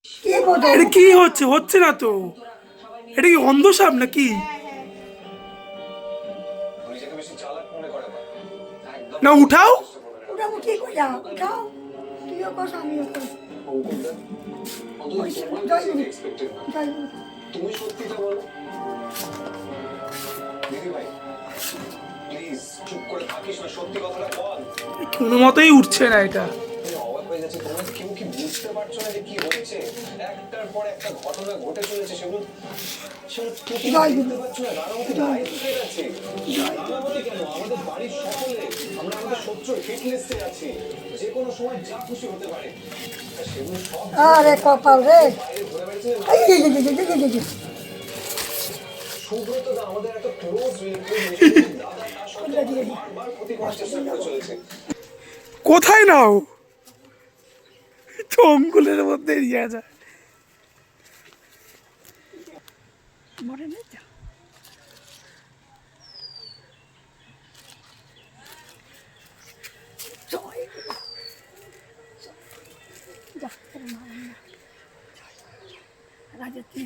এটা কি হচ্ছে? হচ্ছে না তো। এটা কি অন্ধ সাপ নাকি? না উঠাও। উঠাবো কি কইরা? উঠাও, তুইও কস আমিও করি। জয়গুরু, জয়গুরু। তুমি সত্যিটা বলো দিদি ভাই, প্লিজ চুপ করে থাকিস না, সত্যি কথাটা বল। কোনো মতেই উঠছে না এটা। অবাক হয়ে যাচ্ছে, তোমরা কেউ কি বুঝতে পারছো না যে কি হচ্ছে? একটার পর একটা ঘটনা ঘটে চলেছে, সেগুলো দেখতে পাচ্ছ না? রানামতি লাইফ থ্রেট আছে। রানামতি কেন, আমাদের বাড়ির সকলে আমরা আমাদের শত্রুর হিট লিস্টে আছি, যে কোনো সময় যা খুশি হতে পারে। সেগুলো সব আরে কপাল রে, বাইরে ঘুরে বেড়াচ্ছিলেন। সুব্রত দা আমাদের একটা ক্লোজ রিলেটিভ, দাদা তার সাথে বারবার ক্ষতি করার চেষ্টা করে চলেছে। কোথায় নাও? জঙ্গলের মধ্যে নিয়ে যায়। মরে নেই তো। জয়গুরু। যা, তোর মা রাজত্বে